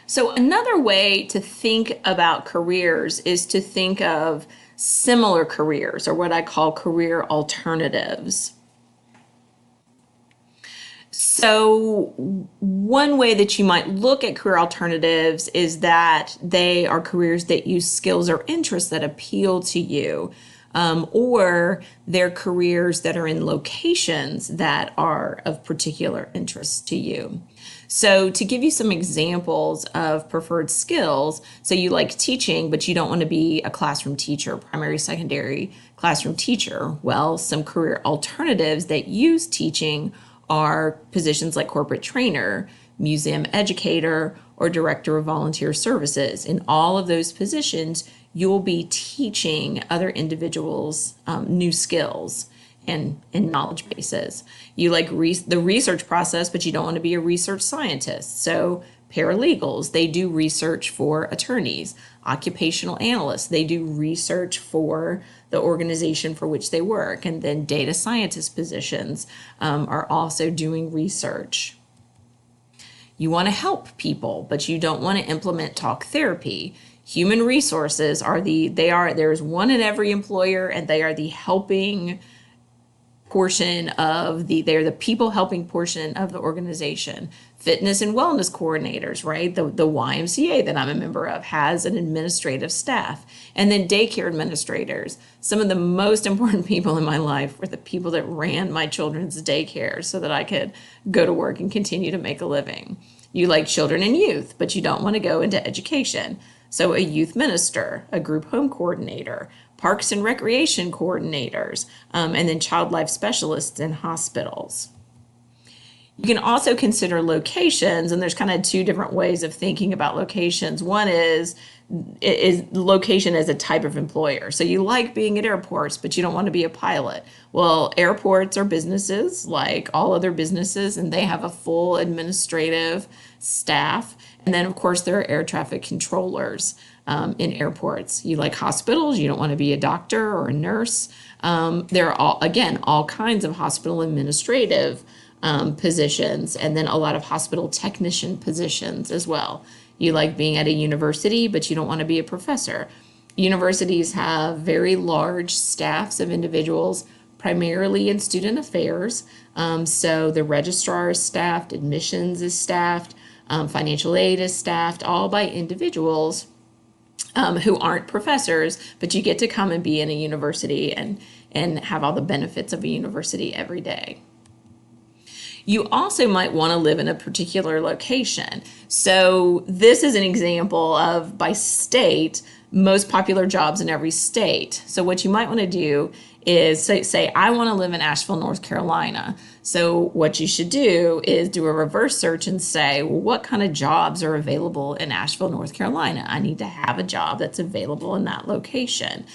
So another way to think about careers is to think of similar careers, or what I call career alternatives. So one way that you might look at career alternatives is that they are careers that use skills or interests that appeal to you. Or they're careers that are in locations that are of particular interest to you. So, to give you some examples of preferred skills, so you like teaching, but you don't want to be a classroom teacher, primary, secondary classroom teacher. Well, some career alternatives that use teaching are positions like corporate trainer, museum educator, or director of volunteer services. In all of those positions, you'll be teaching other individuals new skills and knowledge bases. You like the research process, but you don't want to be a research scientist. So paralegals, they do research for attorneys. Occupational analysts, they do research for the organization for which they work. And then data scientist positions are also doing research. You want to help people, but you don't want to implement talk therapy. Human resources there's one in every employer, and they are the helping portion of they're the people helping portion of the organization. Fitness and wellness coordinators, right? The YMCA that I'm a member of has an administrative staff. And then daycare administrators. Some of the most important people in my life were the people that ran my children's daycare so that I could go to work and continue to make a living. You like children and youth, but you don't want to go into education. So a youth minister, a group home coordinator, parks and recreation coordinators, and then child life specialists in hospitals. You can also consider locations, and there's kind of two different ways of thinking about locations. One is location as a type of employer. So you like being at airports, but you don't want to be a pilot. Well, airports are businesses like all other businesses, and they have a full administrative staff. And then, of course, there are air traffic controllers in airports. You like hospitals, you don't want to be a doctor or a nurse. There are, all kinds of hospital administrative positions, and then a lot of hospital technician positions as well. You like being at a university, but you don't want to be a professor. Universities have very large staffs of individuals, primarily in student affairs. So the registrar is staffed, admissions is staffed, financial aid is staffed, all by individuals who aren't professors, but you get to come and be in a university and have all the benefits of a university every day. You also might want to live in a particular location. So this is an example of, by state, most popular jobs in every state. So what you might want to do is say I want to live in Asheville, North Carolina. So what you should do is do a reverse search and say, well, what kind of jobs are available in Asheville, North Carolina? I need to have a job that's available in that location.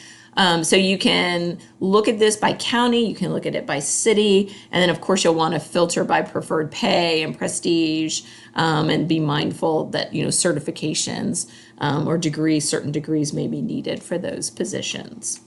So you can look at this by county, you can look at it by city, and then of course you'll want to filter by preferred pay and prestige, and be mindful that, certifications or certain degrees may be needed for those positions.